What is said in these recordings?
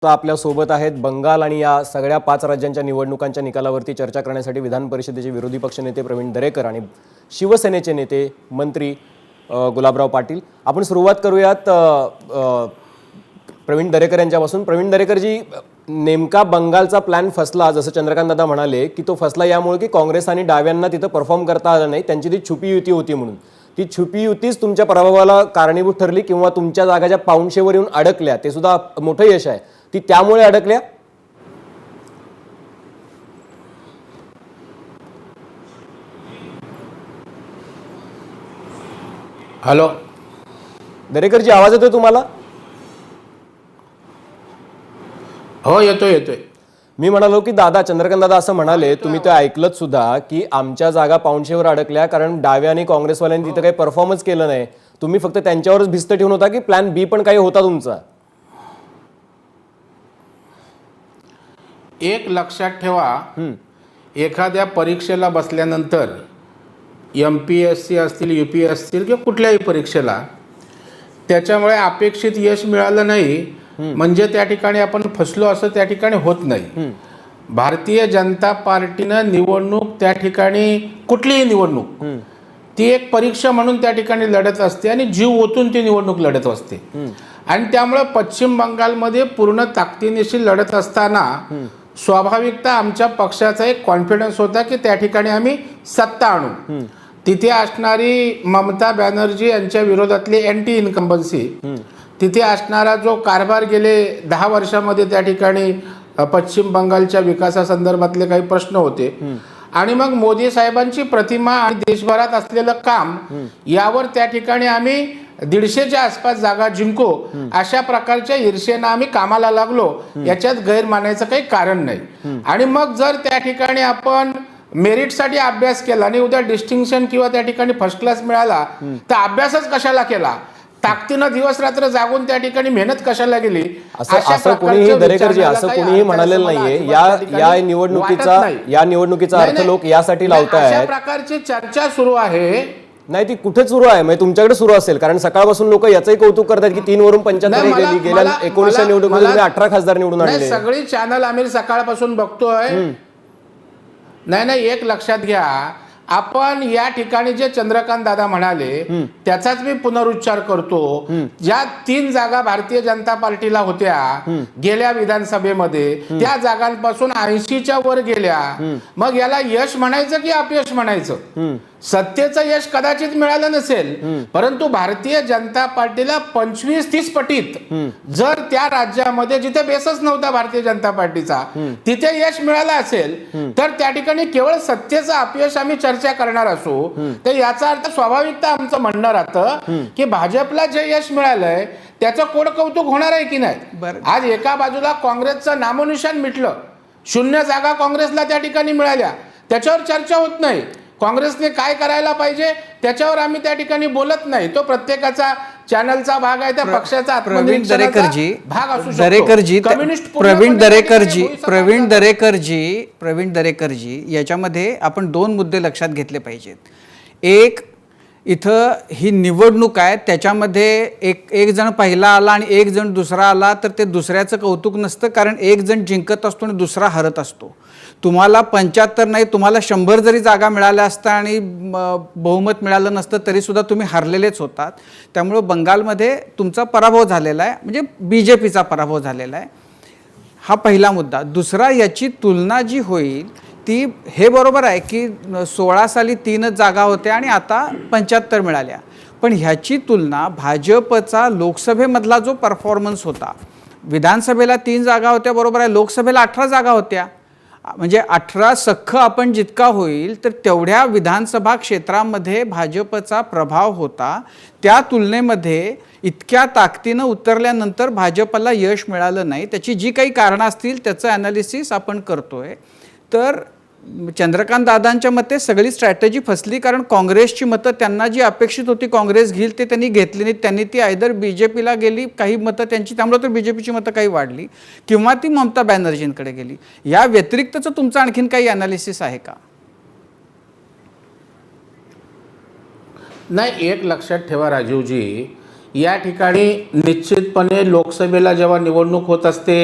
तो आपल्या सोबत आहेत बंगाल आणि या सगळ्या 5 राज्यांच्या निवडणुकांच्या निकालावरती चर्चा करण्यासाठी विधान परिषदेचे विरोधी पक्षनेते प्रवीण दरेकर आणि शिवसेनेचे नेते मंत्री गुलाबराव पाटील। आपण सुरुवात करूयात प्रवीण दरेकर यांच्यापासून। प्रवीण दरेकरजी, नेमका बंगालचा प्लॅन फसला जसं चंद्रकांत दादा म्हणाले की तो फसला यामुळे की काँग्रेस आणि डाव्यांना तिथं परफॉर्म करता आलं नाही, त्यांची ती छुपी युती होती म्हणून। ती छुपी युतीच तुमच्या पराभवाला कारणीभूत ठरली किंवा तुमच्या जागाच्या पाऊणशेवर येऊन अडकल्या, ते सुद्धा मोठं यश आहे। ती त्यामुळे अडकल्या। हॅलो दरेकरजी, आवाज येतोय तुम्हाला? हो, येतोय येतोय। मी म्हणालो की दादा, चंद्रकांत दादा असं म्हणाले, तुम्ही ते ऐकलत सुद्धा की आमच्या जागा पाऊणशेवर अडकल्या कारण डाव्या आणि काँग्रेसवाल्यांनी तिथं काही परफॉर्मन्स केलं नाही। तुम्ही फक्त त्यांच्यावरच भिस्त ठेवून होता की प्लॅन बी पण काही होता तुमचा? एक लक्षात ठेवा, एखाद्या परीक्षेला बसल्यानंतर MPSC असतील, UPSC असतील किंवा कुठल्याही परीक्षेला त्याच्यामुळे अपेक्षित यश मिळालं नाही म्हणजे त्या ठिकाणी आपण फसलो असं त्या ठिकाणी होत नाही। भारतीय जनता पार्टीनं निवडणूक त्या ठिकाणी, कुठलीही निवडणूक ती एक परीक्षा म्हणून त्या ठिकाणी लढत असते आणि जीव ओतून ती निवडणूक लढत असते। आणि त्यामुळे पश्चिम बंगालमध्ये पूर्ण ताकदीनिशी लढत असताना स्वाभाविकता आमच्या पक्षाचा एक कॉन्फिडन्स होता की त्या ठिकाणी आम्ही सत्ता आणू। तिथे असणारी ममता बॅनर्जी यांच्या विरोधातली अँटी इन्कम्बन्सी, तिथे असणारा जो कारभार गेले 10 वर्षामध्ये त्या ठिकाणी पश्चिम बंगालच्या विकासासंदर्भातले काही प्रश्न होते आणि मग मोदी साहेबांची प्रतिमा आणि देशभरात असलेलं काम, यावर त्या ठिकाणी आम्ही 150च्या आसपास जागा जिंकू अशा प्रकारच्या ईर्षेनं आम्ही कामाला लागलो, याच्यात गैर मानायचं काही कारण नाही। आणि मग जर त्या ठिकाणी आपण मेरिटसाठी अभ्यास केला आणि उद्या डिस्टिंक्शन किंवा त्या ठिकाणी फर्स्ट क्लास मिळाला तर अभ्यासच कशाला केला, ताकदीनं दिवस रात्र जागून त्या ठिकाणी मेहनत कशाला गेली? असं कोणीही दरेकरजी, असं कोणीही म्हणालेलं नाहीये। या निवडणुकीचा अर्थ लोक यासाठी लावतायत, अशा प्रकारची चर्चा सुरू आहे। नाही, ती कुठे सुरू आहे? म्हणजे तुमच्याकडे सुरू असेल, कारण सकाळपासून लोक याचंही कौतुक करतात की 3 वरून 75 गेली, गेल्या 19 निवडणुकीमध्ये 18 खासदार निवडून आणले। सगळी चॅनल आम्ही सकाळपासून बघतोय। नाही, एक लक्षात घ्या, आपण या ठिकाणी जे चंद्रकांत दादा म्हणाले त्याचाच मी पुनरुच्चार करतो। ज्या 3 जागा भारतीय जनता पार्टीला होत्या गेल्या विधानसभेमध्ये, त्या जागांपासून 80च्या वर गेल्या। मग याला यश म्हणायचं की अपयश म्हणायचं? सत्तेचं यश कदाचित मिळालं नसेल, परंतु भारतीय जनता पार्टीला 25-30 पटीत जर त्या राज्यामध्ये जिथे बेसच नव्हता भारतीय जनता पार्टीचा तिथे यश मिळालं असेल तर त्या ठिकाणी केवळ सत्तेचं अपयश आम्ही चर्चा करणार असू तर याचा अर्थ स्वाभाविकता आमचं म्हणणं राहतं की भाजपला जे यश मिळालंय त्याचं कोड कौतुक होणार आहे की नाही? आज एका बाजूला काँग्रेसचं नामोनिशाण मिटलं, 0 जागा काँग्रेसला त्या ठिकाणी मिळाल्या, त्याच्यावर चर्चा होत नाही। काँग्रेसने काय करायला पाहिजे त्याच्यावर आम्ही त्या ठिकाणी बोलत नाही, तो प्रत्येकाचा चॅनलचा भाग आहे, त्या पक्षाचा आत्मनिरीक्षणाचा भाग असू शकतो। कम्युनिस्ट प्रवीण दरेकरजी, याच्यामध्ये आपण 2 मुद्दे लक्षात घेतले पाहिजेत। एक, इथं ही निवडणूक आहे, त्याच्यामध्ये एक जण पहिला आला आणि एक जण दुसरा आला तर ते दुसऱ्याचं कौतुक नसतं, कारण एक जण जिंकत असतो आणि दुसरा हरत असतो। तुम्हाला 75 नाही, तुम्हाला 100 जरी जागा मिळाल्या असता आणि बहुमत मिळालं नसतं तरी सुद्धा तुम्ही हरलेलेच होतात। त्यामुळे बंगालमध्ये तुमचा पराभव झालेला आहे, म्हणजे BJPचा पराभव झालेला आहे। हा पहिला मुद्दा। दुसरा, याची तुलना जी होईल ती, हे बरोबर आहे की 16 साली 3च जागा होत्या आणि आता 75 मिळाल्या, पण ह्याची तुलना भाजपचा लोकसभेमधला जो परफॉर्मन्स होता, विधानसभेला 3 जागा होत्या बरोबर आहे, लोकसभेला 18 जागा होत्या, म्हणजे 18 सख्ख आपण जितका होईल तर तेवढ्या विधानसभा क्षेत्रामध्ये भाजपचा प्रभाव होता। त्या तुलनेमध्ये इतक्या ताकदीनं उतरल्यानंतर भाजपला यश मिळालं नाही, त्याची जी काही कारणं असतील त्याचं ॲनालिसिस आपण करतोय। तर चंद्रकांत दादांच्या मते सगळी स्ट्रॅटेजी फसली, कारण काँग्रेसची मतं त्यांना जी अपेक्षित होती काँग्रेस घेईल ते त्यांनी घेतली नाही, त्यांनी ती आयदर BJPला गेली, काही मतं त्यांची, त्यामुळे तर BJPची मतं काही वाढली, किंवा ती ममता बॅनर्जींकडे गेली। या व्यतिरिक्तचं तुमचं आणखीन काही ॲनालिसिस आहे का? नाही, एक लक्षात ठेवा राजीवजी, या ठिकाणी निश्चितपणे लोकसभेला जेव्हा निवडणूक होत असते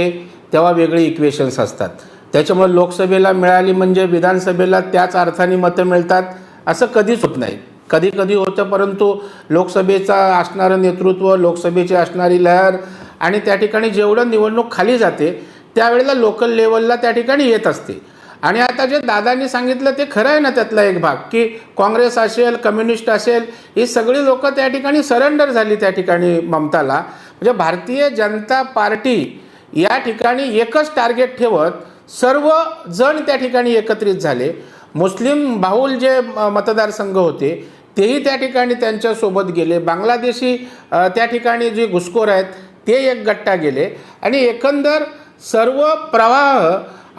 तेव्हा वेगळे इक्वेशन्स असतात. त्याच्यामुळे लोकसभेला मिळाली म्हणजे विधानसभेला त्याच अर्थाने मतं मिळतात असं कधीच होत नाही. कधी कधी होतं, परंतु लोकसभेचा असणारं नेतृत्व, लोकसभेची असणारी लहर आणि त्या ठिकाणी जेवढं निवडणूक खाली जाते त्यावेळेला लोकल लेवलला त्या ठिकाणी येत असते. आणि आता जे दादांनी सांगितलं ते खरं आहे ना, त्यातला एक भाग की काँग्रेस असेल, कम्युनिस्ट असेल, ही सगळी लोक त्या ठिकाणी सरेंडर झाली त्या ठिकाणी ममताला. म्हणजे भारतीय जनता पार्टी या ठिकाणी एकच टार्गेट ठेवत सर्व जण त्या ठिकाणी एकत्रित झाले. मुस्लिम बाहुल जे मतदारसंघ होते तेही त्या ठिकाणी त्यांच्यासोबत गेले. बांगलादेशी त्या ठिकाणी जे घुसखोर आहेत ते एक गट्टा गेले आणि एकंदर सर्व प्रवाह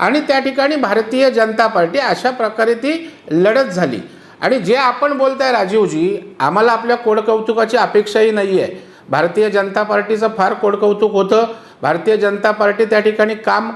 आणि त्या ठिकाणी भारतीय जनता पार्टी अशा प्रकारे ती लढत झाली. आणि जे आपण बोलताय राजीवजी, आम्हाला आपल्या कोडकौतुकाची अपेक्षाही नाही आहे. भारतीय जनता पार्टीचं फार कोडकौतुक होतं. भारतीय जनता पार्टी त्या ठिकाणी काम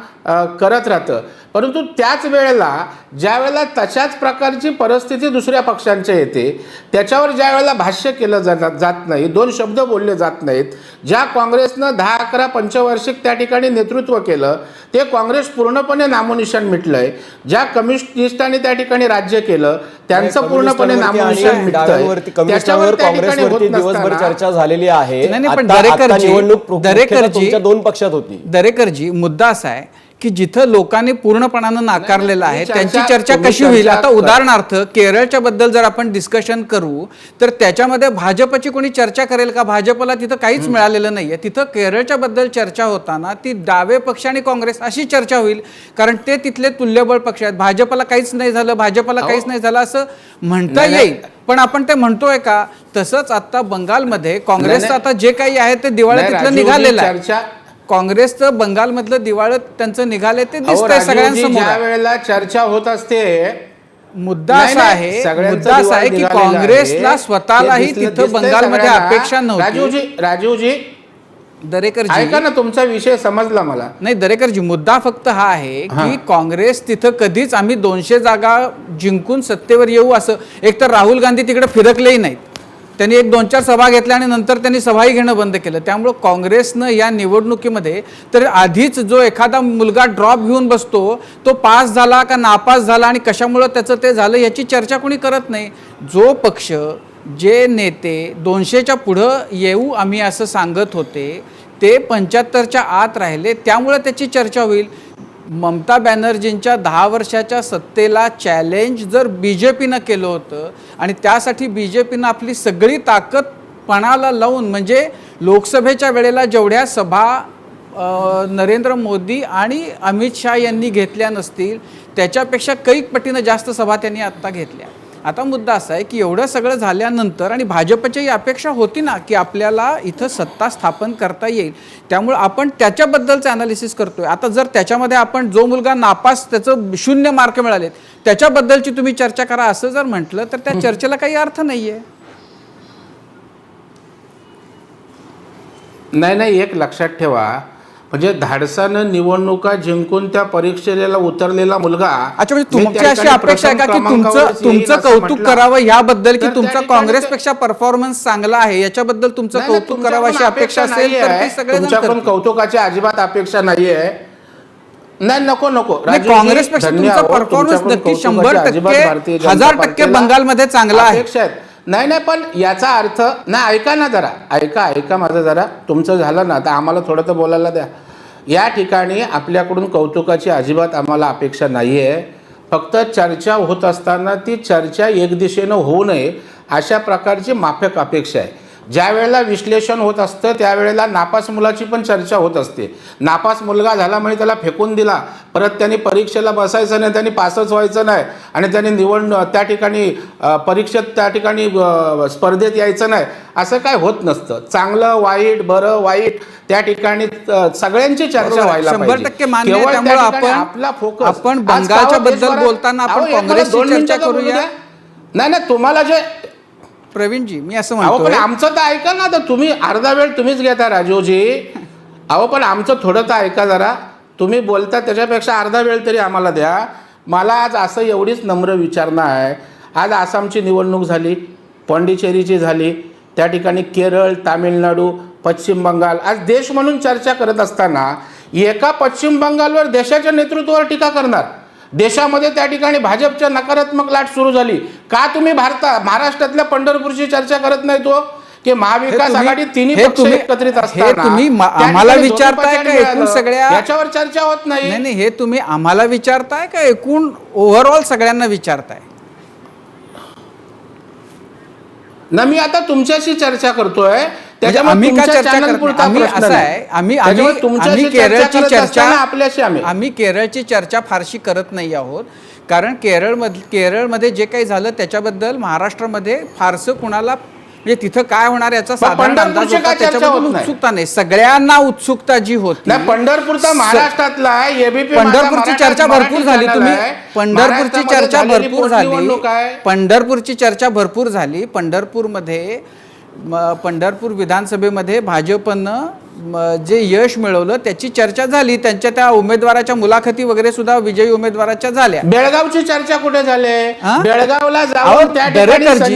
करत राहतं, परंतु त्याच वेळेला ज्या वेळेला तशाच प्रकारची परिस्थिती दुसऱ्या पक्षांच्या येते त्याच्यावर ज्या वेळेला भाष्य केलं जात नाही, दोन शब्द बोलले जात नाहीत. ज्या काँग्रेसनं 10-11 पंचवार्षिक त्या ठिकाणी नेतृत्व केलं ते काँग्रेस पूर्णपणे नामोनिशाण मिटलंय. ज्या कम्युनिस्टांनी त्या ठिकाणी राज्य केलं त्यांचं पूर्णपणे नामोनिशाण मिटतंय. त्याच्यावर त्या ठिकाणी होत दिवसभर नसताना चर्चा झालेली आहे. नाही, पण आता दरेकरजी- निवडणूक दरेकरजी- तुमच्या दोन पक्षात होती. दरेकरजी, मुद्दा असा आहे की जिथं लोकांनी पूर्णपणानं नाकारलेलं आहे तुम्ही त्यांची चर्चा- चर्चा तुम्ही कशी होईल. चर्चा आता करा. उदाहरणार्थ केरळच्या बद्दल जर आपण डिस्कशन करू तर त्याच्यामध्ये भाजपची कोणी चर्चा करेल का? भाजपला तिथं काहीच मिळालेलं नाहीये. तिथं केरळच्या बद्दल चर्चा होताना ती डावे पक्ष आणि काँग्रेस अशी चर्चा होईल, कारण ते तिथले तुल्यबळ पक्ष आहेत. भाजपला काहीच नाही झालं, भाजपला काहीच नाही झालं असं म्हणता येईल, पण आपण ते म्हणतोय का? तसंच आता बंगालमध्ये काँग्रेसचं आता जे काही आहे ते दिवाळी तिथलं निघालेलं आहे. चर्चा काँग्रेसचं बंगालमधलं दिवाळं त्यांचं निघाले ते अहो, दिसतंय राजीवजी, सगळ्यांसमोर ज्या आहे. वेळेला चर्चा होत असते मुद्दा नाही, असा नाही, आहे सगळ्यांचं मुद्दा असा आहे की दिवाळ निघालेलं काँग्रेसला आहे. स्वतःलाही ते दिसतंय तिथं बंगालमध्ये सगळ्यांना. अपेक्षा नव्हती. राजीवजी दरेकरजी, ऐका ना, तुमचा विषय समजला मला. नाही दरेकरजी, मुद्दा फक्त हा आहे की काँग्रेस तिथं कधीच आम्ही 200 जागा जिंकून सत्तेवर येऊ असं, एकतर राहुल गांधी तिकडे फिरकलेही नाहीत. त्यांनी 1-2-4 सभा घेतल्या आणि नंतर त्यांनी सभाही घेणं बंद केलं. त्यामुळं काँग्रेसनं या निवडणुकीमध्ये तर आधीच जो एखादा मुलगा ड्रॉप घेऊन बसतो तो पास झाला का नापास झाला आणि कशामुळं त्याचं ते झालं याची चर्चा कोणी करत नाही. जो पक्ष, जे नेते 200च्या पुढं येऊ आम्ही असं सांगत होते ते 75च्या आत राहिले, त्यामुळे त्याची चर्चा होईल. ममता बॅनर्जींच्या 10 वर्षाच्या सत्तेला चॅलेंज जर BJPनं केलं होतं आणि त्यासाठी BJPनं आपली सगळी ताकद पणाला लावून, म्हणजे लोकसभेच्या वेळेला जेवढ्या सभा नरेंद्र मोदी आणि अमित शाह यांनी घेतल्या नसतील त्याच्यापेक्षा कैक पटीनं जास्त सभा त्यांनी आत्ता घेतल्या. आता मुद्दा असा आहे की एवढं सगळं झाल्यानंतर आणि भाजपची अपेक्षा होती ना की आपल्याला इथं सत्ता स्थापन करता येईल, त्यामुळे आपण त्याच्याबद्दलचं ॲनालिसिस करतोय. आता जर त्याच्यामध्ये आपण जो मुलगा नापास त्याचं 0 मार्क मिळालेत त्याच्याबद्दलची तुम्ही चर्चा करा असं जर म्हटलं तर त्या चर्चेला काही अर्थ नाहीये. नाही, एक लक्षात ठेवा, म्हणजे धाडसानं निवडणुका जिंकून त्या परीक्षेला उतरलेला मुलगा. अच्छा, म्हणजे तुमची अशी अपेक्षा आहे का की तुमचं कौतुक करावं याबद्दल, की तुमचा काँग्रेसपेक्षा परफॉर्मन्स चांगला आहे याच्याबद्दल तुमचं कौतुक करावं अशी अपेक्षा असेल तर ते सगळे तुमच्याकडून कौतुकाची अजिबात अपेक्षा नाहीये. नाही, नको काँग्रेसपेक्षा तुमचा परफॉर्मन्स नक्की 100%, 1000% बंगालमध्ये चांगला आहे. नाही, पण याचा अर्थ नाही. ऐका ना जरा, ऐका माझं जरा. तुमचं झालं ना, आता आम्हाला थोडं तर बोलायला द्या. या ठिकाणी आपल्याकडून कौतुकाची अजिबात आम्हाला अपेक्षा नाही आहे. फक्त चर्चा होत असताना ती चर्चा एकदिशेनं होऊ नये अशा प्रकारची माफक अपेक्षा आहे. ज्या वेळेला विश्लेषण होत असतं त्यावेळेला नापास मुलाची पण चर्चा होत असते. नापास मुलगा झाला म्हणजे त्याला फेकून दिला, परत त्यांनी परीक्षेला बसायचं नाही, त्यांनी पासच व्हायचं नाही आणि त्यांनी त्या ठिकाणी परीक्षेत त्या ठिकाणी स्पर्धेत यायचं नाही असं काय होत नसतं. चांगलं वाईट, बरं वाईट त्या ठिकाणी सगळ्यांची चर्चा व्हायला 100% मान्य आहे. त्यामुळे आपला फोकस आपण बंगालच्या बद्दल बोलताना आपण काँग्रेसची चर्चा करूया. नाही, तुम्हाला जे प्रवीणजी मी असं अहो पण म्हणतो, आमचं तर ऐका ना. तर तुम्ही अर्धा वेळ तुम्हीच घेता राजीवजी. अहो पण आमचं थोडं तर ऐका जरा. तुम्ही बोलता त्याच्यापेक्षा अर्धा वेळ तरी आम्हाला द्या. मला आज असं एवढीच नम्र विचारणं आहे. आज आसामची निवडणूक झाली, पाँडिचेरीची झाली, त्या ठिकाणी केरळ, तामिळनाडू, पश्चिम बंगाल आज देश म्हणून चर्चा करत असताना एका पश्चिम बंगालवर देशाच्या नेतृत्वावर टीका करणार, देशामध्ये त्या ठिकाणी भाजपच्या नकारात्मक लाट सुरू झाली. का तुम्ही महाराष्ट्रातल्या पंढरपूरची चर्चा करत नाही तो की महाविकास आघाडी तिन्ही पक्ष एकत्रित असताना तुम्ही आम्हाला विचारताय का एकूण सगळ्या याच्यावर चर्चा होत नाही? नाही, हे तुम्ही आम्हाला विचारताय का एकूण ओव्हरऑल सगळ्यांना विचारताय? ना मी आता तुमच्याशी चर्चा करतोय, आम्ही का चर्चा करतो? आम्ही असं आहे, आम्ही केरळची चर्चा आम्ही केरळची चर्चा फारशी करत नाही आहोत, कारण केरळमध्ये जे काही झालं त्याच्याबद्दल महाराष्ट्रामध्ये फारसं कुणाला म्हणजे तिथं काय होणार याचा साधारण अंदाज होता, त्याच्याबद्दल उत्सुकता नाही. सगळ्यांना उत्सुकता जी होती पंढरपूरचा महाराष्ट्रातला पंढरपूरची चर्चा भरपूर झाली. तुम्ही पंढरपूरची चर्चा भरपूर झाली, पंढरपूरची चर्चा भरपूर झाली. पंढरपूर विधानसभेमध्ये भाजपनं जे यश मिळवलं त्याची चर्चा झाली. त्यांच्या त्या उमेदवाराच्या मुलाखती वगैरे सुद्धा विजयी उमेदवाराच्या झाल्या. बेळगावची चर्चा कुठे झाली? बेळगावला जाऊन त्या बेळगावची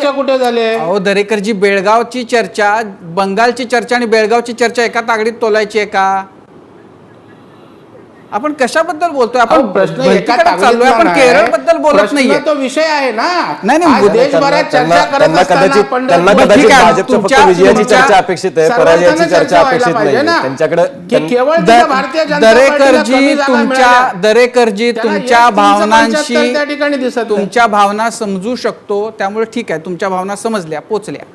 कुठे झाली? अहो दरेकरजी, बेळगावची चर्चा, बंगालची चर्चा आणि बेळगावची चर्चा एका तागडीत तोलायची आहे का? आपण कशाबद्दल बोलतोय? आपण प्रश्न चाललोय, आपण केरळ बद्दल बोलत नाहीये. तो विषय आहे ना. नाही, देशभरात चर्चा करत असताना भाजपच्या विजयाची चर्चा अपेक्षित आहे, पराजयाची चर्चा अपेक्षित नाही. त्यांच्याकडे केवळ दरेकरजी तुमच्या भावनांशी त्या ठिकाणी दिसत तुमच्या भावना समजू शकतो, त्यामुळे ठीक आहे, तुमच्या भावना समजल्या, पोचल्या.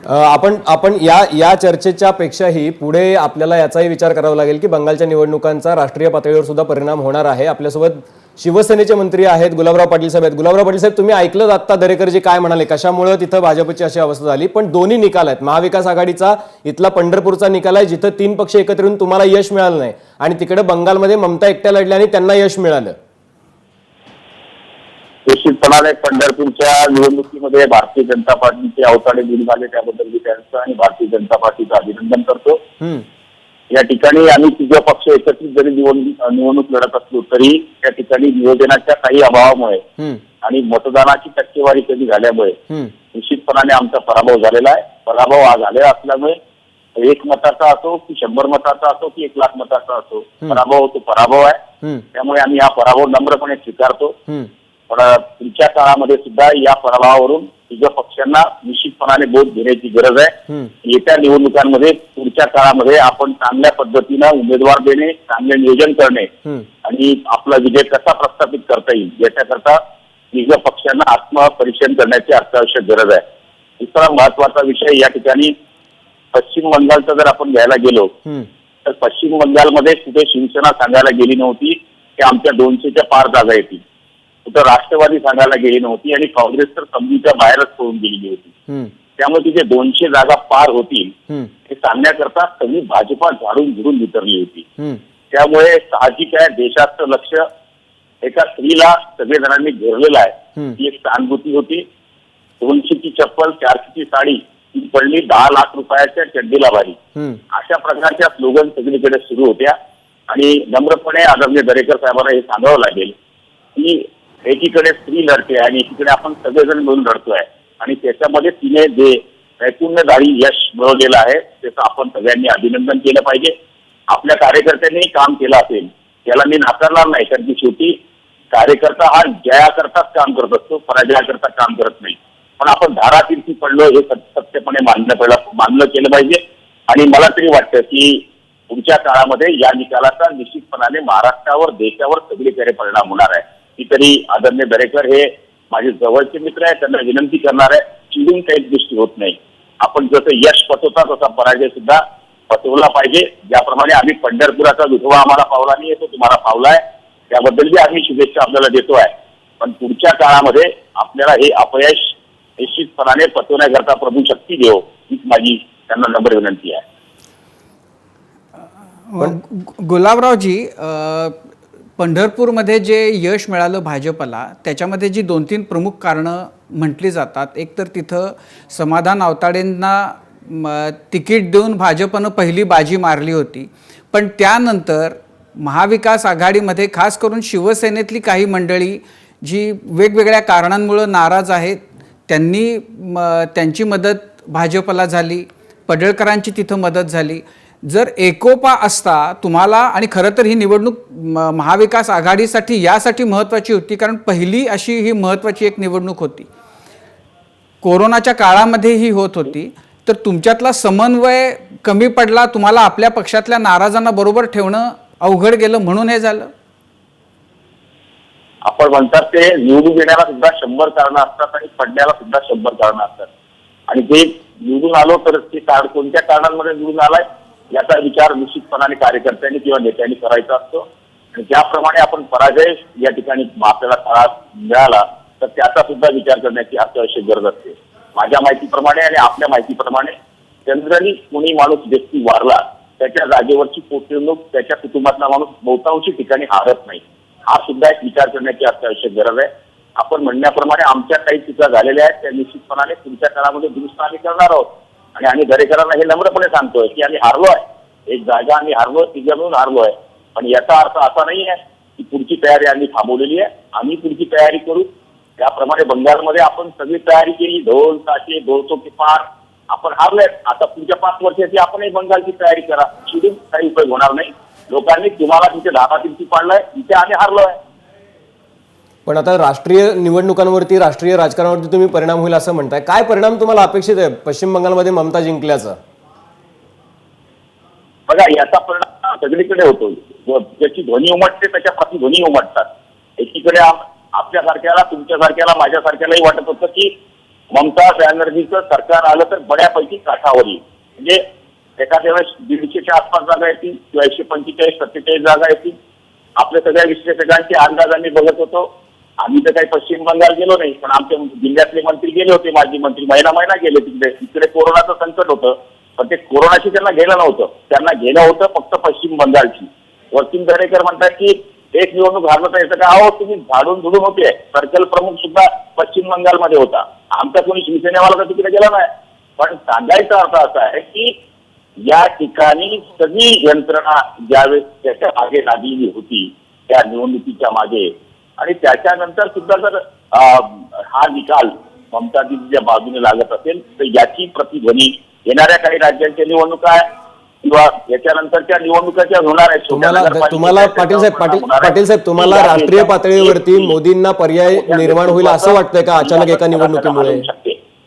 आपण या चर्चेच्या पेक्षाही पुढे आपल्याला याचाही विचार करावा लागेल की बंगालच्या निवडणुकांचा राष्ट्रीय पातळीवर सुद्धा परिणाम होणार आहे. आपल्यासोबत शिवसेनेचे मंत्री आहेत गुलाबराव पाटील साहेब आहेत. गुलाबराव पाटील साहेब, तुम्ही ऐकलं आता दरेकरजी काय म्हणाले, कशामुळे तिथं भाजपची अशी अवस्था झाली? पण दोन्ही निकाल आहेत. महाविकास आघाडीचा इथला पंढरपूरचा निकाल आहे, जिथं 3 पक्ष एकत्र येऊन तुम्हाला यश मिळालं नाही, आणि तिकडे बंगालमध्ये ममता एकट्या लढल्या आणि त्यांना यश मिळालं. निश्चितपणाने पंढरपूरच्या निवडणुकीमध्ये भारतीय जनता पार्टीचे अवताडे दूर झाले, त्याबद्दल मी त्यांचं आणि भारतीय जनता पार्टीचं अभिनंदन करतो. या ठिकाणी आम्ही तिघ पक्ष एकत्रित जरी निवडणूक लढत असलो तरी त्या ठिकाणी नियोजनाच्या काही अभावामुळे आणि मतदानाची टक्केवारी कमी झाल्यामुळे निश्चितपणाने आमचा पराभव झालेला आहे. पराभव हा झालेला असल्यामुळे 1 मताचा असो की 100 मताचा असो की 1 लाख मताचा असो, पराभव तो पराभव आहे. त्यामुळे आम्ही हा पराभव नम्रपणे स्वीकारतो. पण पुढच्या काळामध्ये सुद्धा या पराभवावरून तिघ पक्षांना निश्चितपणाने बोध घेण्याची गरज आहे. येत्या निवडणुकांमध्ये पुढच्या काळामध्ये आपण चांगल्या पद्धतीनं उमेदवार देणे, चांगले नियोजन करणे आणि आपला विजय कसा प्रस्थापित करता येईल याच्याकरता तिघ पक्षांना आत्मपरीक्षण करण्याची अत्यावश्यक गरज आहे. दुसरा महत्वाचा विषय या ठिकाणी पश्चिम बंगालचा जर आपण घ्यायला गेलो तर पश्चिम बंगालमध्ये कुठे शिवसेना सांगायला गेली नव्हती की आमच्या 200च्या पार जागा येतील, कुठं राष्ट्रवादी सांगायला गेली नव्हती आणि काँग्रेस तर समजूच्या बाहेरच पळून गेलेली होती. त्यामुळे तिथे 200 जागा पार होतील हे सांगण्याकरता सगळी भाजपा झाडून झुडून वितरली होती. त्यामुळे साहजिक आहे, देशाचं लक्ष एका स्त्रीला सगळे जणांनी घेरलेलं आहे. ती एक सहानुभूती होती. 200ची चप्पल, 400ची साडी, ती पडली 10 लाख रुपयाच्या चड्डीला भारी, अशा प्रकारच्या स्लोगन सगळीकडे सुरू होत्या. आणि नम्रपणे आदरणीय दरेकर साहेबांना हे सांगावं लागेल की एकीकडे स्त्री लढते आणि एकीकडे आपण सगळेजण मिळून लढतोय, आणि त्याच्यामध्ये तिने जे नैपुण्यधारी यश मिळवलेलं आहे त्याचं आपण सगळ्यांनी अभिनंदन केलं पाहिजे. आपल्या कार्यकर्त्यांनी काम केलं असेल त्याला मी नाकारणार नाही, कारण की शेवटी कार्यकर्ता हा जयाकरताच काम करत असतो, पराजयाकरता काम करत नाही. पण आपण धारातीर्थी पडलो हे सत्यपणे मानलं केलं पाहिजे. आणि मला तरी वाटतं की पुढच्या काळामध्ये या निकालाचा निश्चितपणाने महाराष्ट्रावर, देशावर सगळीकडे परिणाम होणार आहे. ती तरी आदरणीय दरेकर हे माझे जवळचे मित्र आहे, त्यांना विनंती करणार आहे, चिडून काहीच गोष्टी होत नाही. आपण जसं यश पटवता तसा पराजय सुद्धा पटवला पाहिजे. ज्याप्रमाणे आम्ही पंढरपुराचा विठोबा आम्हाला पावला नाही, तो तुम्हाला पावलाय, त्याबद्दलही आम्ही शुभेच्छा आपल्याला देतो आहे. पण पुढच्या काळामध्ये आपल्याला हे अपयश निश्चितपणाने पटवण्याकरता प्रभू शक्ती देव, हीच माझी त्यांना नम्र विनंती आहे. गुलाबरावजी, पंढरपूरमध्ये जे यश मिळालं भाजपला त्याच्यामध्ये जी 2-3 प्रमुख कारणं म्हटली जातात. एक तर तिथं समाधान आवताडेंना तिकीट देऊन भाजपनं पहिली बाजी मारली होती, पण त्यानंतर महाविकास आघाडीमध्ये खास करून शिवसेनेतली काही मंडळी जी वेगवेगळ्या कारणांमुळं नाराज आहेत त्यांची मदत भाजपला झाली, पडळकरांची तिथं मदत झाली. जर एकोपा असता तुम्हाला, आणि खरं तर ही निवडणूक महाविकास आघाडीसाठी यासाठी महत्त्वाची होती कारण पहिली अशी ही महत्त्वाची एक निवडणूक होती, कोरोनाच्या काळामध्ये ही होत होती, तर तुमच्यातला समन्वय कमी पडला, तुम्हाला आपल्या पक्षातल्या नाराजांना बरोबर ठेवणं अवघड गेलं म्हणून हे झालं. आपण म्हणतात ते निवडून येण्याला सुद्धा 100 कारणं असतात आणि पडण्याला सुद्धा 100 कारणं असतात. आणि ते निवडून आलो तर ते कोणत्या कारणांमध्ये निवडून आलाय याचा विचार निश्चितपणाने कार्यकर्त्यांनी किंवा नेत्यांनी करायचा असतो. आणि ज्याप्रमाणे आपण पराजय या ठिकाणी आपल्याला काळात मिळाला तर त्याचा सुद्धा विचार करण्याची अत्यावश्यक गरज असते. माझ्या माहितीप्रमाणे आणि आपल्या माहितीप्रमाणे जनरली कोणी माणूस व्यक्ती वारला त्याच्या जागेवरची पोटनिवडणूक त्याच्या कुटुंबातला माणूस बहुतांशी ठिकाणी हारत नाही. हा सुद्धा एक विचार करण्याची अत्यावश्यक गरज आहे. आपण म्हणण्याप्रमाणे आमच्या काही चुका झालेल्या आहेत त्या निश्चितपणाने पुढच्या काळामध्ये दुरुस्त आम्ही करणार आहोत. आणि आम्ही दरेकरांना हे नम्रपणे सांगतोय की आम्ही हारलोय, एक जागा आम्ही हारलो, ती जमून हारलोय. पण याचा अर्थ असा नाही आहे की पुढची तयारी आम्ही थांबवलेली आहे. आम्ही पुढची तयारी करू. त्याप्रमाणे बंगालमध्ये आपण सगळी तयारी केली, ढोल ताशे ढोलचोके पार आपण हारलोय. आता पुढच्या 5 वर्षाची आपणही बंगालची तयारी करा, शिडून काही उपयोग होणार नाही. लोकांनी तुम्हाला तिथे धाबा किमती पाडलाय, तिथे आम्ही हारलोय. पण आता राष्ट्रीय निवडणुकांवरती, राष्ट्रीय राजकारणावरती तुम्ही परिणाम होईल असं म्हणताय. काय परिणाम तुम्हाला अपेक्षित आहे पश्चिम बंगालमध्ये ममता जिंकल्याचा? बघा, याचा परिणाम सगळीकडे होतो. ज्याची ध्वनी उमटते त्याच्या प्रति ध्वनी उमटतात. एकीकडे आपल्यासारख्याला, तुमच्यासारख्याला, माझ्यासारख्यालाही वाटत होतं की ममता बॅनर्जीचं सरकार आलं तर बऱ्यापैकी काठावर येईल. म्हणजे एखाद्या वेळेस 150च्या आसपास जागा येतील किंवा 145-47 जागा येतील. आपल्या सगळ्या विश्लेषकांचे अंदाज आम्ही बघत होतो. आम्ही तर काही पश्चिम बंगाल गेलो नाही, पण आमच्या जिल्ह्यातले मंत्री गेले होते, माजी मंत्री महिना गेले तिकडे कोरोनाचं संकट होतं. पण ते कोरोनाशी त्यांना गेलं नव्हतं, त्यांना घेणं होतं फक्त पश्चिम बंगालची. वकील दरेकर म्हणतात की एक निवडणूक हारलं तर याचं काय, अहो तुम्ही झाडून झुडून होते. सर्कल प्रमुख सुद्धा पश्चिम बंगालमध्ये होता. आमचा कोणी शिवसेनेवाला तर तिकडे गेला नाही. पण सांगायचा अर्थ असा आहे की या ठिकाणी सगळी यंत्रणा ज्यावेळेस त्याच्या मागे लागलेली होती त्या निवडणुकीच्या मागे, आणि त्याच्यानंतर सुद्धा जर हा निकाल ममतादींच्या बाजूने लागत असेल तर याची प्रतिध्वनी येणाऱ्या काही राज्यांच्या निवडणुका किंवा याच्यानंतरच्या निवडणुकाच्या होणार आहेत. तुम्हाला पाटील साहेब तुम्हाला राष्ट्रीय पातळीवरती मोदींना पर्याय निर्माण होईल असं वाटतंय का अचानक एका निवडणुकीमुळे?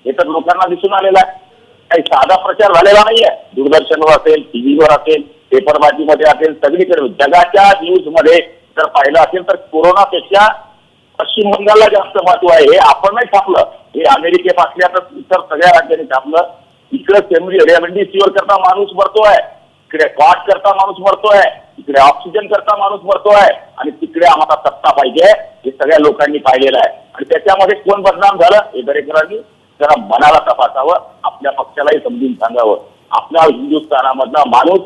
हे तर लोकांना दिसून आलेलं आहे. काही साधा प्रचार झालेला नाहीये. दूरदर्शनवर असेल, टीव्हीवर असेल, पेपरबाजीमध्ये असेल, सगळीकडे जगाच्या न्यूज मध्ये जर पाहिलं असेल तर कोरोनापेक्षा पश्चिम बंगालला जास्त महत्व आहे. हे आपण नाही छापलं, हे अमेरिकेपासल्या तर इतर सगळ्या राज्यांनी छापलं. इकडे रेमडेसिवीर करता माणूस मरतोय, इकडे कॉट करता माणूस मरतोय, इकडे ऑक्सिजन करता माणूस मरतोय, आणि तिकडे आम्हाला सत्ता पाहिजे हे सगळ्या लोकांनी पाहिलेलं आहे. आणि त्याच्यामध्ये कोण बदनाम झालं हे दरेकरांनी जरा मनाला तपासावं, आपल्या पक्षालाही समजून सांगावं. आपल्या हिंदुस्थानामधला माणूस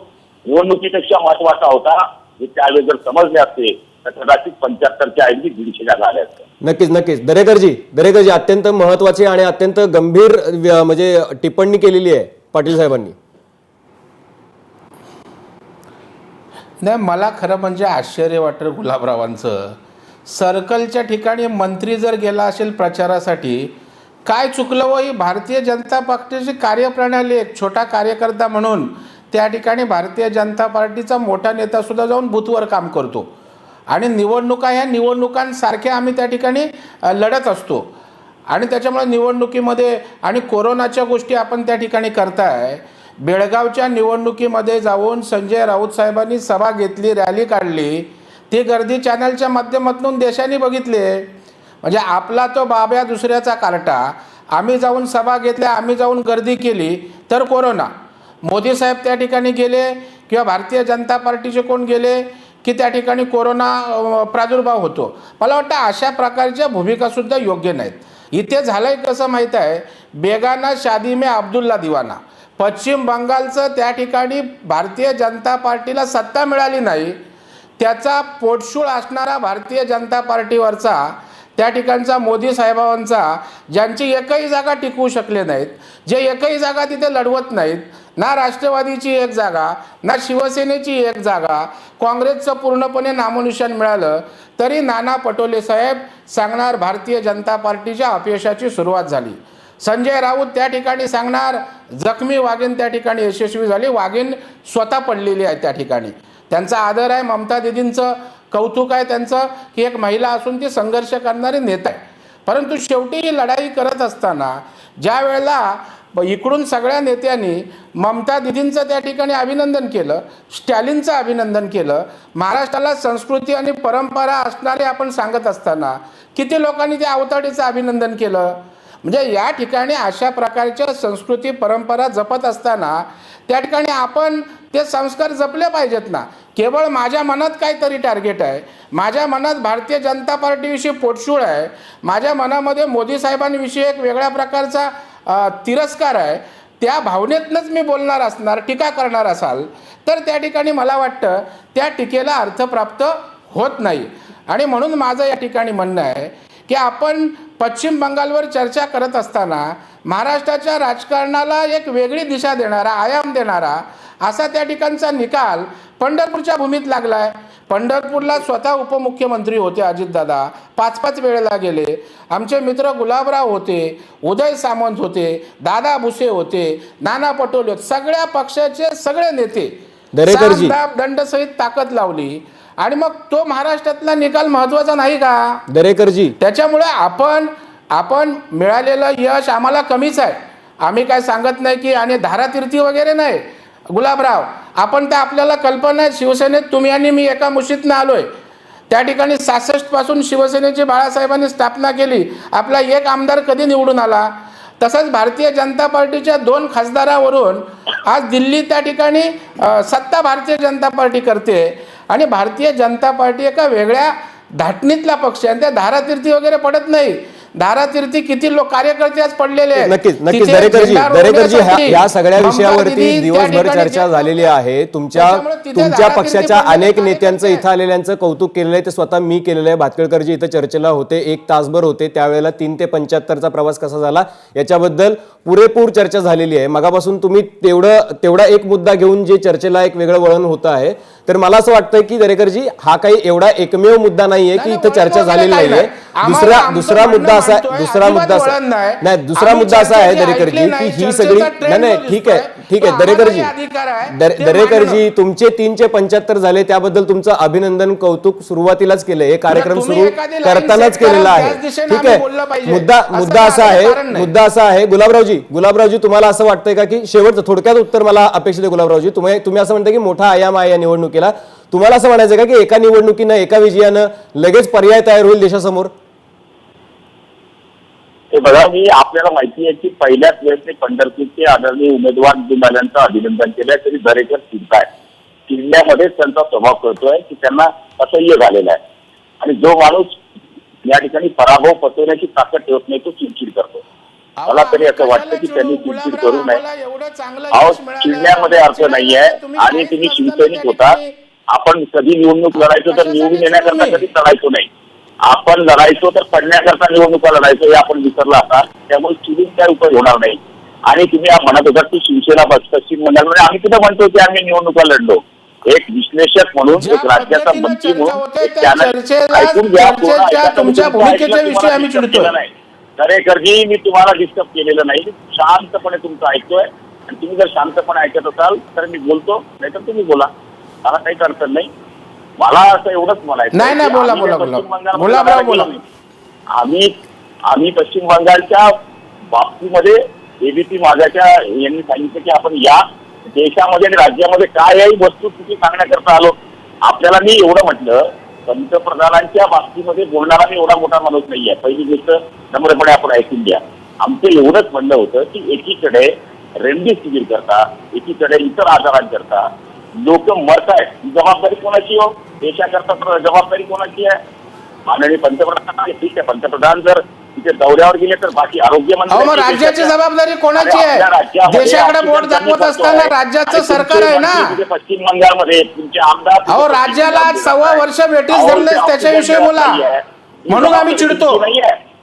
निवडणुकीपेक्षा महत्वाचा होता हे त्यावेळेस जर समजले असते तर कदाचित 75च्या ऐवजी 150 जागा आल्या असत्या. नक्कीच दरेकरजी अत्यंत महत्वाची आणि अत्यंत गंभीर म्हणजे टिप्पणी केलेली आहे पाटील साहेबांनी. नाही, मला खरं म्हणजे आश्चर्य वाटतं गुलाबरावांचं. सर्कलच्या ठिकाणी मंत्री जर गेला असेल प्रचारासाठी, काय चुकलं व ही भारतीय जनता पक्षाची कार्यप्रणाली. एक छोटा कार्यकर्ता म्हणून त्या ठिकाणी भारतीय जनता पार्टीचा मोठा नेतासुद्धा जाऊन बूथवर काम करतो, आणि निवडणुका ह्या निवडणुकांसारख्या आम्ही त्या ठिकाणी लढत असतो. आणि त्याच्यामुळे निवडणुकीमध्ये आणि कोरोनाच्या गोष्टी आपण त्या ठिकाणी करताय. बेळगावच्या निवडणुकीमध्ये जाऊन संजय राऊत साहेबांनी सभा घेतली, रॅली काढली, ती गर्दी चॅनलच्या माध्यमातून देशाने बघितली. म्हणजे आपला तो बाब्या दुसऱ्याचा कार्टा. आम्ही जाऊन सभा घेतल्या, आम्ही जाऊन गर्दी केली तर कोरोना. मोदी साहेब त्या ठिकाणी गेले किंवा भारतीय जनता पार्टीचे कोण गेले की त्या ठिकाणी कोरोना प्रादुर्भाव होतो. मला वाटतं अशा प्रकारच्या भूमिकासुद्धा योग्य नाहीत. इथे झालंय कसं माहीत आहे, बेगाना शादी में अब्दुल्ला दिवाना. पश्चिम बंगालचं त्या ठिकाणी भारतीय जनता पार्टीला सत्ता मिळाली नाही, त्याचा पोटशूळ असणारा भारतीय जनता पार्टीवरचा त्या ठिकाणचा मोदी साहेबांचा, ज्यांची एकही जागा टिकवू शकले नाहीत, जे एकही जागा तिथे लढवत नाहीत, ना राष्ट्रवादीची एक जागा, ना शिवसेनेची एक जागा, काँग्रेसचं पूर्णपणे नामोनिशाण मिळालं तरी नाना पटोले साहेब सांगणार भारतीय जनता पार्टीच्या अपयशाची सुरुवात झाली. संजय राऊत त्या ठिकाणी सांगणार जखमी वाघीण त्या ठिकाणी यशस्वी झाली. वाघीण स्वतः पडलेली आहे त्या ठिकाणी. त्यांचा आदर आहे. ममता दीदींचं कौतुक आहे त्यांचं की एक महिला असून ती संघर्ष करणारी नेता आहे. परंतु शेवटी ही लढाई करत असताना ज्या वेळेला इकडून सगळ्या नेत्यांनी ममता दीदींचं त्या ठिकाणी अभिनंदन केलं, स्टॅलिनचं अभिनंदन केलं, महाराष्ट्राला संस्कृती आणि परंपरा असणारे आपण सांगत असताना किती लोकांनी त्या अवताडीचं अभिनंदन केलं. म्हणजे या ठिकाणी अशा प्रकारच्या संस्कृती परंपरा जपत असताना त्या ठिकाणी आपण ते संस्कार जपले पाहिजेत ना. केवळ माझ्या मनात काहीतरी टार्गेट आहे, माझ्या मनात भारतीय जनता पार्टीविषयी पोटशूळ आहे, माझ्या मनामध्ये मोदी साहेबांविषयी एक वेगळ्या प्रकारचा तिरस्कार आहे, त्या भावनेतनंच मी बोलणार असणार, टीका करणार असाल तर त्या ठिकाणी मला वाटतं त्या टीकेला अर्थ प्राप्त होत नाही. आणि म्हणून माझं या ठिकाणी म्हणणं आहे की आपण पश्चिम बंगालवर चर्चा करत असताना महाराष्ट्राच्या राजकारणाला एक वेगळी दिशा देणारा, आयाम देणारा असा त्या ठिकाणचा निकाल पंढरपूरच्या भूमीत लागला आहे. पंढरपूरला स्वतः उपमुख्यमंत्री होते अजितदादा, 5-5 वेळेला गेले. आमचे मित्र गुलाबराव होते, उदय सामंत होते, दादा भुसे होते, नाना पटोले होते, सगळ्या पक्षाचे सगळे नेते दरेकरजी दंडसहित ताकद लावली. आणि मग तो महाराष्ट्रातला निकाल महत्त्वाचा नाही का दरेकरजी? त्याच्यामुळे आपण मिळालेलं यश आम्हाला कमीच आहे. आम्ही काय सांगत नाही की आणि धारातीर्थी वगैरे नाही. गुलाबराव आपण तर आपल्याला कल्पना आहे, शिवसेनेत तुम्ही आणि मी एका मुशीतनं आलोय. त्या ठिकाणी 66 पासून शिवसेनेची बाळासाहेबांनी स्थापना केली. आपला एक आमदार कधी निवडून आला. तसंच भारतीय जनता पार्टीच्या 2 खासदारावरून आज दिल्ली त्या ठिकाणी सत्ता भारतीय जनता पार्टी करते. आणि भारतीय जनता पार्टी एका वेगळ्या धाटणीतला पक्ष आहे. त्या धारातीर्थी वगैरे पडत नाही. धारातीर्थी किती लोक कार्यकर्ते आज पडलेले आहेत. नक्कीच तिथे दरेकरजी झेंडा दरेकरजी रोवण्यासाठी या सगळ्या ममता विषयावरती दीदी त्या दिवसभर ठिकाणी चर्चा जे- झालेली आहे. त्याच्यामुळे तिथे तुमच्या धारातीर्थी पक्षाच्या पडलेले अनेक नेत्यांचं कार्यकर्ते इथं आलेल्यांचं कौतुक केलेलं आहे. ते स्वतः मी केलेलं आहे. भातकेळकरजी इथं चर्चेला होते, 1 तासभर होते. त्यावेळेला 3 ते 75चा प्रवास कसा झाला याच्याबद्दल पुरेपूर चर्चा झालेली आहे. मगापासून तुम्ही तेवढा एक मुद्दा घेऊन जे चर्चेला एक वेगळं वळण होतं आहे. तर मला असं वाटतंय की दरेकरजी हा काही एवढा एकमेव मुद्दा नाहीये की इथं चर्चा झालेली नाहीये. दुसरा मुद्दा असा आहे दुसरा मुद्दा असा आहे दरेकरजी की ही सगळी नाही ठीक आहे दरेकरजी तुमचे 3 ते 75 झाले त्याबद्दल तुमचं अभिनंदन, कौतुक सुरुवातीलाच केलं. हे कार्यक्रम सुरू करतानाच केलेला आहे. ठीक आहे. मुद्दा असा आहे गुलाबरावजी तुम्हाला असं वाटतंय का की शेवटचं थोडक्यात उत्तर मला अपेक्षित आहे गुलाबरावजी. तुम्ही असं म्हणता की मोठा आयाम आहे या निवडणुकीला. तुम्हाला असं म्हणायचं का की एका निवडणुकीनं एका विजयानं लगेच पर्याय तयार होईल देशासमोर? हे बघा, मी आपल्याला माहिती आहे की पहिल्याच वेळेस ते पंढरपूरचे आदरणीय उमेदवार निवडून अभिनंदन केलंय तरी दरेकर चिडताय. चिडण्यामध्येच त्यांचा स्वभाव कळतोय की त्यांना असह्य झालेला आहे. आणि जो माणूस या ठिकाणी पराभव पचवण्याची ताकद ठेवत नाही तो चिडचिड करतो. मला तरी असं वाटतं की त्यांनी चिडचिड करू नये. अहो, चिडण्यामध्ये अर्थ नाहीये. आणि तुम्ही शिवसैनिक होता. आपण कधी निवडणूक लढायचो तर निवडून येण्याकरता कधी लढायचो नाही. आपण लढायचो तर पडण्याकरता निवडणुका लढायचो हे आपण विसरला आता. त्यामुळे चिडून काय उपयोग होणार नाही. आणि तुम्ही म्हणत होता की शिवसेना पश्चिम बंगालमध्ये आम्ही सुद्धा म्हणतो की आम्ही निवडणुका लढलो. एक विश्लेषक म्हणून, एक राज्याचा मंत्री म्हणून एक चॅनल ऐकून घ्या. तुमच्या भूमिकेच्या विषयी आम्ही चिडतो नाही. दरेकरजी मी तुम्हाला डिस्टर्ब केलेलं नाही. शांतपणे तुमचं ऐकतोय. आणि तुम्ही जर शांतपणे ऐकत असाल तर मी बोलतो, नाही तर तुम्ही बोला. मला काहीच अडचण नाही. मला असं एवढंच म्हणायचं नाही बोला आम्ही पश्चिम बंगालच्या बाबतीमध्ये एबीपी माझ्याच्या यांनी सांगितलं की आपण या देशामध्ये आणि राज्यामध्ये काय आहे वस्तुस्थिती सांगण्याकरता आलो. आपल्याला मी एवढं म्हटलं, पंतप्रधानांच्या बाबतीमध्ये बोलणारा मी एवढा मोठा माणूस नाहीये. पहिली गोष्ट नम्रपणे आपण ऐकून घ्या. आमचं एवढंच म्हणणं होतं की एकीकडे रेमडेसिवीर करता, एकीकडे इतर आजारांकरता लोक मरत आहेत. ही जबाबदारी कोणाची हो? देशाकरता जबाबदारी कोणाची आहे? माननीय पंतप्रधान. ठीक आहे, पंतप्रधान जर तिथे दौऱ्यावर गेले तर बाकी आरोग्यमंत्री. राज्याची जबाबदारी कोणाची आहे? देशाकडे बोट दाखवत असताना राज्याचं सरकार आहे ना. पश्चिम बंगालमध्ये तुमचे आमदार. अहो, राज्याला 1.25 वर्ष भेटीस धरले त्याच्याविषयी बोला. म्हणून आम्ही चिडतो.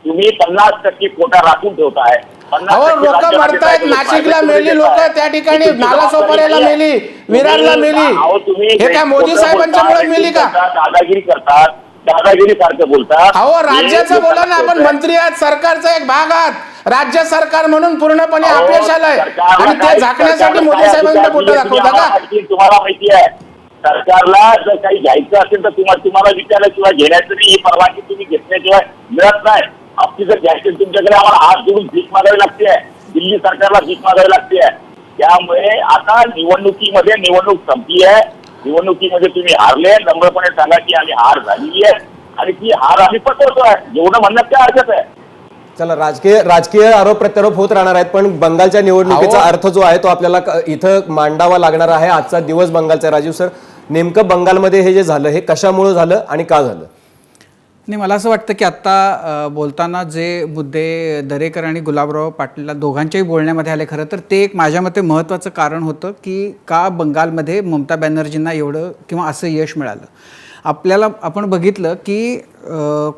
तुम्ही 50% कोटा राखून ठेवताय. 50% अहो लोक राज्यामध्ये मरतायत, काय नाशिकला तुम्ही मेली लोक, देताय. त्या ठिकाणी तुमची नालासोपाऱ्याला जबाबदारी मेली, आहे. विरारला तुम्ही- मेली. अहो, तुम्ही हे काय मोदी खोटं साहेबांच्यामुळे बोलता, मेली का? दादागिरी करतात, दादागिरी सारखं बोलतात. अहो हे राज्याचं बोला ना, आपण लोकांना मंत्री आहात, सरकारचा एक भाग आहात. राज्य सरकार म्हणून पूर्णपणे अहो, अपयश आलंय सरकारला आणि ते काय- झाकण्यासाठी सरकारला मोदी काय साहेबांचं अधिकार बोट दिले दाखवता तुम्ही का? आम्हाला माहिती आहे, तुम्हाला माहिती आहे. सरकारला जर काही घ्यायचं असेल तर तुम्हाला विचारल्याशिवाय घेण्याचं नाही, ही परवानगी तुम्ही घेतल्याशिवाय मिळत नाही. आपली जर घ्यायची असेल तुमच्याकडे आम्हाला हात जोडून भीक मागावी लागते, दिल्ली सरकारला भीक मागावी लागते. त्यामुळे आता निवडणुकीमध्ये निवडणूक संपली आहे. निवडणुकीमध्ये तुम्ही हारले, नम्रपणे सांगा की आम्ही हार झालेली आहे आणि ती हार आम्ही पटवतोय. एवढं म्हणण्यात काय हरकत आहे? चला, राजकीय आरोप प्रत्यारोप होत राहणार आहेत, पण बंगालच्या निवडणुकीचा अहो. अर्थ जो आहे तो आपल्याला इथं मांडावा लागणार आहे. आजचा दिवस बंगालचा. राजीव सर, नेमकं बंगालमध्ये हे जे झालं हे कशामुळे झालं आणि का झालं? नाही, मला असं वाटतं की आत्ता बोलताना जे मुद्दे दरेकर आणि गुलाबराव पाटील दोघांच्याही बोलण्यामध्ये आले, खरं तर ते एक माझ्या मते महत्त्वाचं कारण होतं की का बंगालमध्ये ममता बॅनर्जींना एवढं किंवा असं यश मिळालं. आपण बघितलं की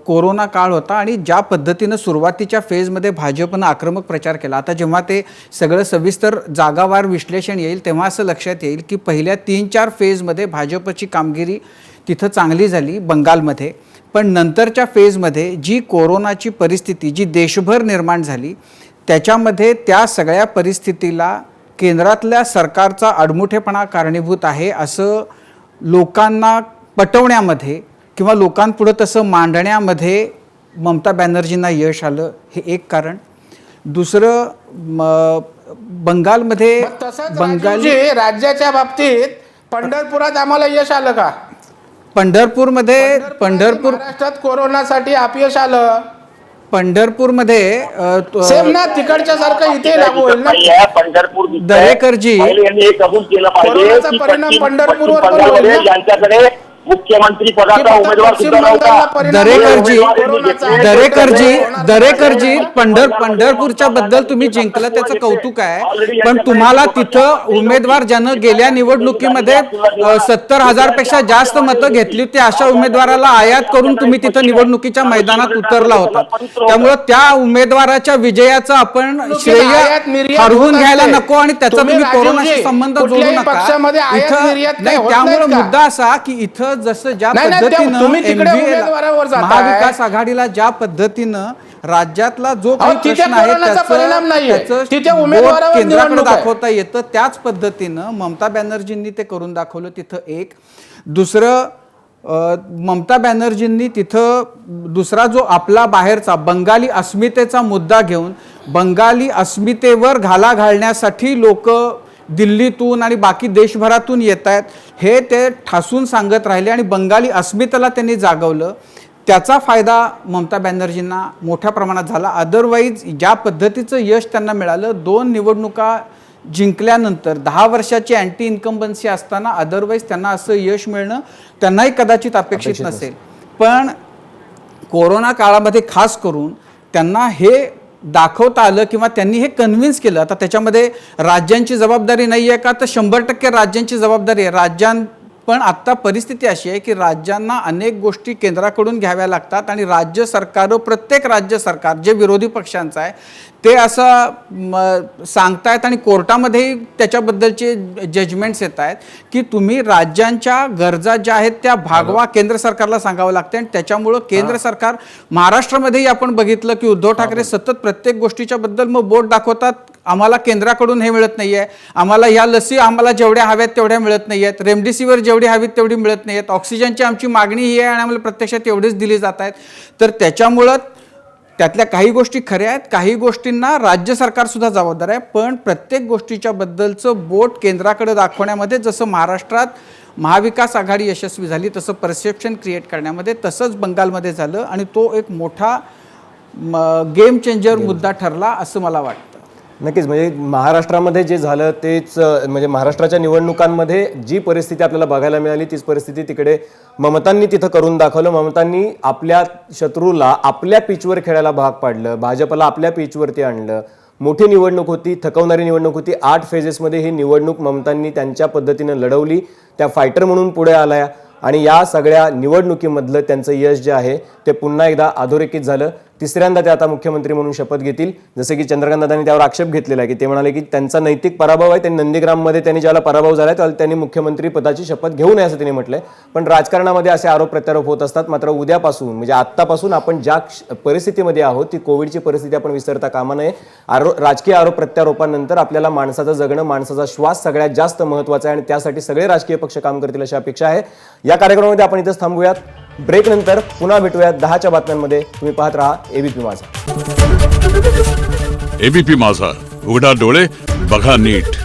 कोरोना काळ होता आणि ज्या पद्धतीनं सुरुवातीच्या फेजमध्ये भाजपनं आक्रमक प्रचार केला, आता जेव्हा ते सगळं सविस्तर जागावार विश्लेषण येईल तेव्हा असं लक्षात येईल की पहिल्या 3-4 फेजमध्ये भाजपची कामगिरी तिथं चांगली झाली बंगालमध्ये, पण नंतरच्या फेजमध्ये जी कोरोनाची परिस्थिती जी देशभर निर्माण झाली त्याच्यामध्ये त्या सगळ्या परिस्थितीला केंद्रातल्या सरकारचा आडमुठेपणा कारणीभूत आहे असं लोकांना पटवण्यामध्ये किंवा लोकांपुढं तसं मांडण्यामध्ये ममता बॅनर्जींना यश आलं, हे एक कारण. दुसरं, बंगालमध्ये मग तसंच राजीवजी, राज्याच्या बाबतीत पंढरपुरात आम्हाला यश आलं का? पंढरपूरमध्ये महाराष्ट्रात कोरोनासाठी अपयश आलं. पंढरपूरमध्ये सेम ना तिकडच्या सारखं इथे लागू होईल ना. पंढरपूर दरेकरजी, यांनी हे कबूल केलं पाहिजे कोरोनाचा की परिणाम पश्चिम पंढरपूरवर पण बंगालमध्ये होईल ना? ज्यांच्याकडे मुख्यमंत्री पदाचा उमेदवार सुद्धा नव्हता. दरेकरजी, पंढरपूरच्या बद्दल तुम्ही जिंकलं त्याचं कौतुक आहे, पण तुम्हाला तिथं उमेदवार ज्यानं गेल्या निवडणुकीमध्ये 70,000 पेक्षा जास्त मतं घेतली होती अशा उमेदवाराला आयात करून तुम्ही तिथं निवडणुकीच्या मैदानात उतरला होता. त्यामुळं त्या उमेदवाराच्या विजयाचं आपण श्रेय हरवून घ्यायला नको आणि त्याचा तुम्ही कोरोनाशी संबंध जोडू नका. त्यामुळे मुद्दा असा की इथं जसं ज्या पद्धतीनं महाविकास आघाडीला ज्या पद्धतीनं राज्यातला जो काही प्रश्न आहे त्याचं केंद्राकडे दाखवता येतं, त्याच पद्धतीनं ममता बॅनर्जींनी ते करून दाखवलं तिथं. एक दुसरं, ममता बॅनर्जींनी तिथं दुसरा जो आपला बाहेरचा बंगाली अस्मितेचा मुद्दा घेऊन बंगाली अस्मितेवर घाला घालण्यासाठी लोक दिल्लीतून आणि बाकी देशभरातून येत आहेत हे ते ठासून सांगत राहिले आणि बंगाली अस्मितेला त्यांनी जागवलं. त्याचा फायदा ममता बॅनर्जींना मोठ्या प्रमाणात झाला. अदरवाईज ज्या पद्धतीचं यश त्यांना मिळालं 2 निवडणुका जिंकल्यानंतर 10 वर्षाची अँटी इन्कम्बन्सी असताना अदरवाईज त्यांना असं यश मिळणं त्यांनाही कदाचित अपेक्षित नसेल, पण कोरोना काळामध्ये खास करून त्यांना हे दाखवता आलं किंवा त्यांनी हे कन्व्हिन्स केलं. आता त्याच्यामध्ये राज्यांची जबाबदारी नाही आहे का, तर 100% राज्यांची जबाबदारी आहे. पण आत्ता परिस्थिती अशी आहे की राज्यांना अनेक गोष्टी केंद्राकडून घ्याव्या लागतात आणि राज्य सरकार, प्रत्येक राज्य सरकार जे विरोधी पक्षांचं आहे ते असं सांगतायत आणि कोर्टामध्येही त्याच्याबद्दलचे जजमेंट्स येत आहेत की तुम्ही राज्यांच्या गरजा ज्या आहेत त्या भागवा, केंद्र सरकारला सांगावं लागते. आणि त्याच्यामुळं केंद्र सरकार, महाराष्ट्रामध्येही आपण बघितलं की उद्धव ठाकरे सतत प्रत्येक गोष्टीच्या बद्दल मग बोट दाखवतात, आम्हाला केंद्राकडून हे मिळत नाही आहे, आम्हाला ह्या लसी आम्हाला जेवढ्या हव्यात तेवढ्या मिळत नाही आहेत, रेमडेसिवीर जेवढी हवीत तेवढी मिळत नाही आहेत, ऑक्सिजनची आमची मागणी ही आहे आणि आम्हाला प्रत्यक्षात एवढीच दिली जात आहेत. तर त्याच्यामुळं त्यातल्या काही गोष्टी खऱ्या आहेत, काही गोष्टींना राज्य सरकारसुद्धा जबाबदार आहे, पण प्रत्येक गोष्टीच्या बद्दलचं बोट केंद्राकडे दाखवण्यामध्ये जसं महाराष्ट्रात महाविकास आघाडी यशस्वी झाली तसं परसेप्शन क्रिएट करण्यामध्ये तसंच बंगालमध्ये झालं आणि तो एक मोठा गेम चेंजर मुद्दा ठरला असं मला वाटतं. नक्कीच, म्हणजे महाराष्ट्रामध्ये जे झालं तेच, म्हणजे महाराष्ट्राच्या निवडणुकांमध्ये जी परिस्थिती आपल्याला बघायला मिळाली तीच परिस्थिती तिकडे ममतांनी तिथं करून दाखवलं. ममतांनी आपल्या शत्रूला आपल्या पिचवर खेळायला भाग पाडलं, भाजपला आपल्या पिचवरती आणलं. मोठी निवडणूक होती, थकवणारी निवडणूक होती. 8 फेजेसमध्ये ही निवडणूक ममतांनी त्यांच्या पद्धतीनं लढवली, त्या फायटर म्हणून पुढे आल्या आणि या सगळ्या निवडणुकीमधलं त्यांचं यश जे आहे ते पुन्हा एकदा अधोरेखित झालं. तिसऱ्यांदा ते आता मुख्यमंत्री म्हणून शपथ घेतील. जसे की चंद्रकांतदादांनी त्यावर आक्षेप घेतलेला आहे की ते म्हणाले की त्यांचा नैतिक पराभव आहे. त्यांनी नंदीग्राममध्ये त्यांनी ज्याला पराभव झाला त्याला त्यांनी मुख्यमंत्री पदाची शपथ घेऊ नये असं त्यांनी म्हटलंय. पण राजकारणामध्ये असे आरोप प्रत्यारोप होत असतात. मात्र उद्यापासून म्हणजे आत्तापासून आपण ज्या परिस्थितीमध्ये आहोत ती कोविडची परिस्थिती आपण विसरता कामा नये. राजकीय आरोप प्रत्यारोपानंतर आपल्याला माणसाचं जगणं, माणसाचा श्वास सगळ्यात जास्त महत्त्वाचा आहे आणि त्यासाठी सगळे राजकीय पक्ष काम करतील अशी अपेक्षा आहे. या कार्यक्रमामध्ये आपण इथंच थांबूयात. ब्रेक नंतर पुन्हा भेटूयात 10च्या बातम्यांमध्ये. तुम्ही पाहत राहा एबीपी माझा. एबीपी माझा, उघडा डोळे बघा नीट.